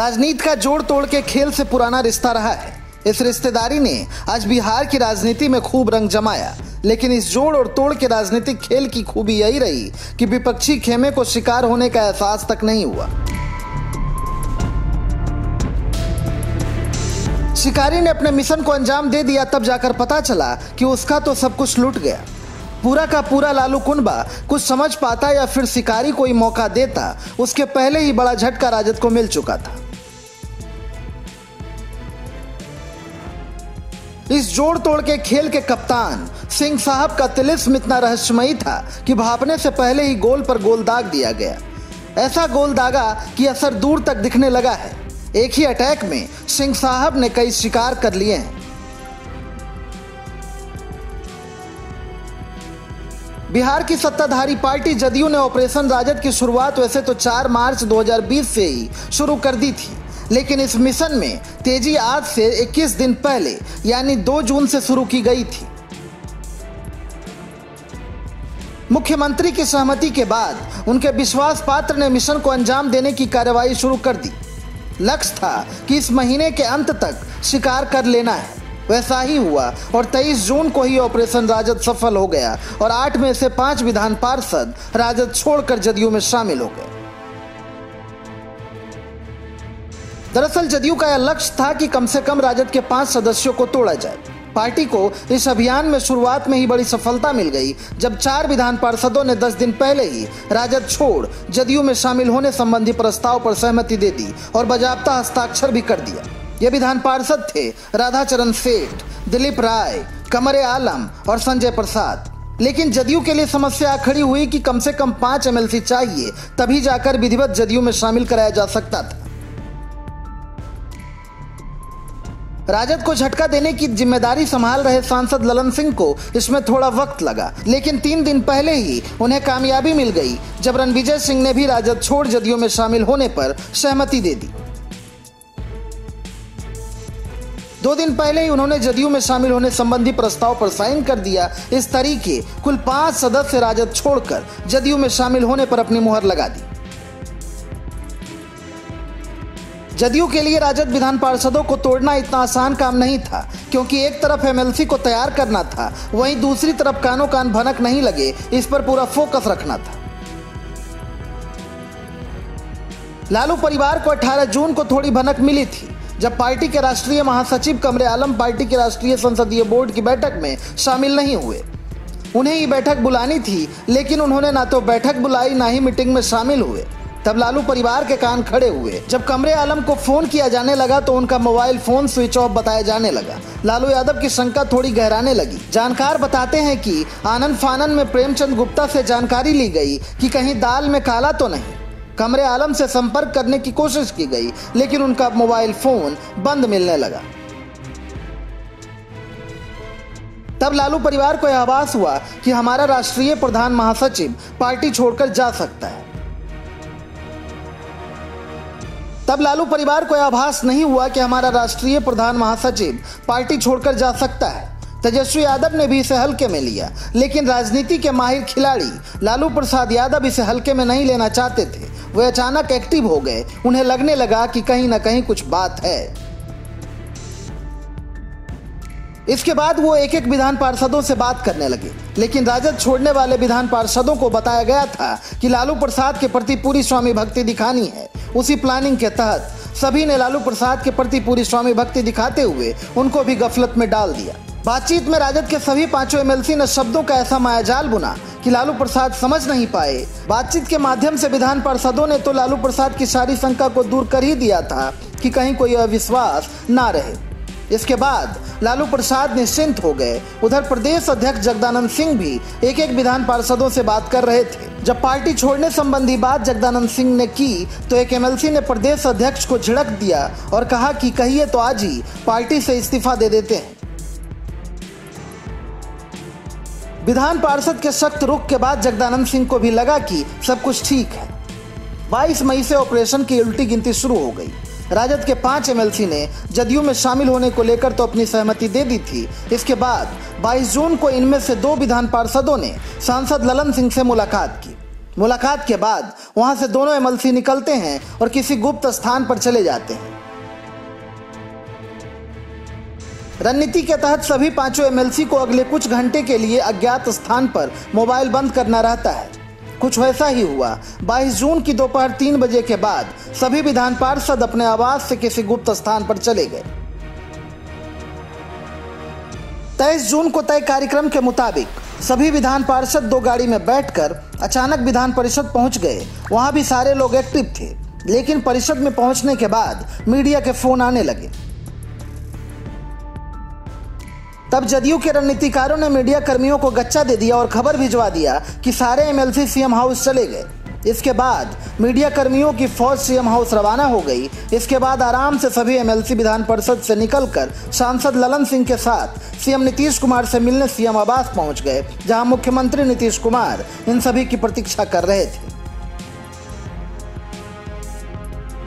राजनीति का जोड़ तोड़ के खेल से पुराना रिश्ता रहा है। इस रिश्तेदारी ने आज बिहार की राजनीति में खूब रंग जमाया, लेकिन इस जोड़ और तोड़ के राजनीतिक खेल की खूबी यही रही कि विपक्षी खेमे को शिकार होने का एहसास तक नहीं हुआ। शिकारी ने अपने मिशन को अंजाम दे दिया, तब जाकर पता चला कि उसका तो सब कुछ लूट गया। पूरा का पूरा लालू कुनबा कुछ समझ पाता या फिर शिकारी कोई मौका देता, उसके पहले ही बड़ा झटका राजद को मिल चुका था। इस जोड़ तोड़ के खेल के कप्तान सिंह साहब का तिलिस्म इतना रहस्यमयी था कि भापने से पहले ही गोल पर गोल दाग दिया गया। ऐसा गोल दागा कि असर दूर तक दिखने लगा है। एक ही अटैक में सिंह साहब ने कई शिकार कर लिए हैं। बिहार की सत्ताधारी पार्टी जदयू ने ऑपरेशन राजद की शुरुआत वैसे तो 4 मार्च 2020 से ही शुरू कर दी थी, लेकिन इस मिशन में तेजी आज से 21 दिन पहले यानी 2 जून से शुरू की गई थी। मुख्यमंत्री की सहमति के बाद उनके विश्वास पात्र ने मिशन को अंजाम देने की कार्रवाई शुरू कर दी। लक्ष्य था कि इस महीने के अंत तक शिकार कर लेना है। वैसा ही हुआ और 23 जून को ही ऑपरेशन राजद सफल हो गया और 8 में से 5 विधान पार्षद राजद छोड़कर जदयू में शामिल हो गए। दरअसल जदयू का यह लक्ष्य था कि कम से कम राजद के 5 सदस्यों को तोड़ा जाए। पार्टी को इस अभियान में शुरुआत में ही बड़ी सफलता मिल गई, जब 4 विधान पार्षदों ने 10 दिन पहले ही राजद छोड़ जदयू में शामिल होने संबंधी प्रस्ताव पर सहमति दे दी और बाजाबता हस्ताक्षर भी कर दिया। ये विधान पार्षद थे राधाचरण सेठ, दिलीप राय, कमरे आलम और संजय प्रसाद। लेकिन जदयू के लिए समस्या खड़ी हुई कि कम से कम 5 एमएलसी चाहिए, तभी जाकर विधिवत जदयू में शामिल कराया जा सकता था। राजद को झटका देने की जिम्मेदारी संभाल रहे सांसद ललन सिंह को इसमें थोड़ा वक्त लगा, लेकिन 3 दिन पहले ही उन्हें कामयाबी मिल गई जब रणविजय सिंह ने भी राजद छोड़ जदयू में शामिल होने पर सहमति दे दी। 2 दिन पहले ही उन्होंने जदयू में शामिल होने संबंधी प्रस्ताव पर साइन कर दिया। इस तरीके कुल 5 सदस्य राजद छोड़कर जदयू में शामिल होने पर अपनी मुहर लगा दी। जदयू के लिए राजद विधान पार्षदों को तोड़ना इतना आसान काम नहीं था, क्योंकि एक तरफ एमएलसी को तैयार करना था, वहीं दूसरी तरफ कानो कान भनक नहीं लगे, इस पर पूरा फोकस रखना था। लालू परिवार को 18 जून को थोड़ी भनक मिली थी, जब पार्टी के राष्ट्रीय महासचिव कमरे आलम पार्टी के राष्ट्रीय संसदीय बोर्ड की बैठक में शामिल नहीं हुए। उन्हें ये बैठक बुलानी थी, लेकिन उन्होंने ना तो बैठक बुलाई ना ही मीटिंग में शामिल हुए। तब लालू परिवार के कान खड़े हुए। जब कमरे आलम को फोन किया जाने लगा तो उनका मोबाइल फोन स्विच ऑफ बताया जाने लगा। लालू यादव की शंका थोड़ी गहराने लगी। जानकार बताते हैं कि आनन फानन में प्रेमचंद गुप्ता से जानकारी ली गई कि कहीं दाल में काला तो नहीं। कमरे आलम से संपर्क करने की कोशिश की गई, लेकिन उनका मोबाइल फोन बंद मिलने लगा। तब लालू परिवार को यह आभास हुआ कि हमारा राष्ट्रीय प्रधान महासचिव पार्टी छोड़कर जा सकता है। तब लालू परिवार को यह आभास नहीं हुआ कि हमारा राष्ट्रीय प्रधान महासचिव पार्टी छोड़कर जा सकता है। तेजस्वी यादव ने भी इसे हल्के में लिया, लेकिन राजनीति के माहिर खिलाड़ी लालू प्रसाद यादव इसे हल्के में नहीं लेना चाहते थे। वे अचानक एक्टिव हो गए। उन्हें लगने लगा कि कहीं ना कहीं कुछ बात है। इसके बाद वो एक एक विधान पार्षदों से बात करने लगे, लेकिन राजद छोड़ने वाले विधान पार्षदों को बताया गया था कि लालू प्रसाद के प्रति पूरी स्वामी भक्ति दिखानी है। उसी प्लानिंग के तहत सभी ने लालू प्रसाद के प्रति पूरी स्वामी भक्ति दिखाते हुए उनको भी गफलत में डाल दिया। बातचीत में राजद के सभी 5 एमएलसी ने शब्दों का ऐसा मायाजाल बुना कि लालू प्रसाद समझ नहीं पाए। बातचीत के माध्यम से विधान पार्षदों ने तो लालू प्रसाद की सारी शंका को दूर कर ही दिया था कि कहीं कोई अविश्वास ना रहे। इसके बाद लालू प्रसाद निश्चिंत हो गए। उधर प्रदेश अध्यक्ष जगदानंद सिंह भी एक एक विधान पार्षदों से बात कर रहे थे। जब पार्टी छोड़ने संबंधी बात जगदानंद सिंह ने की तो एक एमएलसी ने प्रदेश अध्यक्ष को झिड़क दिया और कहा कि कहिए तो आज ही पार्टी से इस्तीफा दे देते हैं। विधान पार्षद के सख्त रुख के बाद जगदानंद सिंह को भी लगा कि सब कुछ ठीक है। 22 मई से ऑपरेशन की उल्टी गिनती शुरू हो गई। राजद के 5 एमएलसी ने जदयू में शामिल होने को लेकर तो अपनी सहमति दे दी थी। इसके बाद 22 जून को इनमें से 2 विधान पार्षदों ने सांसद ललन सिंह से मुलाकात की। मुलाकात के बाद वहां से दोनों एमएलसी निकलते हैं और किसी गुप्त स्थान पर चले जाते हैं। रणनीति के तहत सभी पांचों एमएलसी को अगले कुछ घंटे के लिए अज्ञात स्थान पर मोबाइल बंद करना रहता है। कुछ वैसा ही हुआ। 22 जून की दोपहर 3 बजे के बाद सभी विधान पार्षद अपने आवास से किसी गुप्त स्थान पर चले गए। 23 जून को तय कार्यक्रम के मुताबिक सभी विधान पार्षद 2 गाड़ी में बैठकर अचानक विधान परिषद पहुंच गए। वहां भी सारे लोग एक्टिव थे, लेकिन परिषद में पहुंचने के बाद मीडिया के फोन आने लगे। तब जदयू के रणनीतिकारों ने मीडिया कर्मियों को गच्चा दे दिया और खबर भिजवा दिया कि सारे एमएलसी सीएम हाउस चले गए। इसके बाद मीडिया कर्मियों की फौज सीएम हाउस रवाना हो गई। इसके बाद आराम से सभी एमएलसी विधान परिषद से निकलकर सांसद ललन सिंह के साथ सीएम नीतीश कुमार से मिलने सीएम आवास पहुंच गए, जहां मुख्यमंत्री नीतीश कुमार इन सभी की प्रतीक्षा कर रहे थे।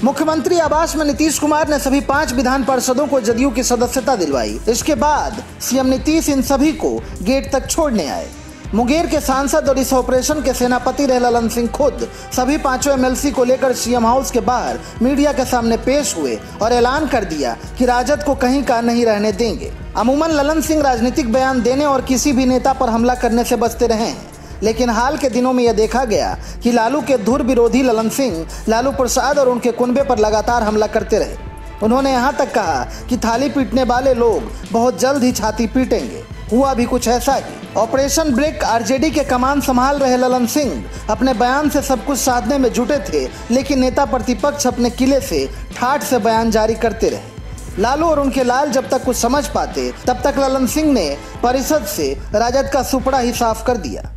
मुख्यमंत्री आवास में नीतीश कुमार ने सभी 5 विधान पार्षदों को जदयू की सदस्यता दिलवाई। इसके बाद सीएम नीतीश इन सभी को गेट तक छोड़ने आए। मुंगेर के सांसद और इस ऑपरेशन के सेनापति रहे ललन सिंह खुद सभी 5 एमएलसी को लेकर सीएम हाउस के बाहर मीडिया के सामने पेश हुए और ऐलान कर दिया कि राजद को कहीं का नहीं रहने देंगे। अमूमन ललन सिंह राजनीतिक बयान देने और किसी भी नेता पर हमला करने से बचते रहे हैं, लेकिन हाल के दिनों में यह देखा गया कि लालू के धुर विरोधी ललन सिंह लालू प्रसाद और उनके कुनबे पर लगातार हमला करते रहे। उन्होंने यहां तक कहा कि थाली पीटने वाले लोग बहुत जल्द ही छाती पीटेंगे। हुआ भी कुछ ऐसा ही। ऑपरेशन ब्रेक आरजेडी के कमान संभाल रहे ललन सिंह अपने बयान से सब कुछ साधने में जुटे थे, लेकिन नेता प्रतिपक्ष अपने किले से ठाठ से बयान जारी करते रहे। लालू और उनके लाल जब तक कुछ समझ पाते, तब तक ललन सिंह ने परिषद से राजद का सुपड़ा ही साफ कर दिया।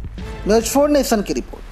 न्यूज़ 4 नेशन की रिपोर्ट।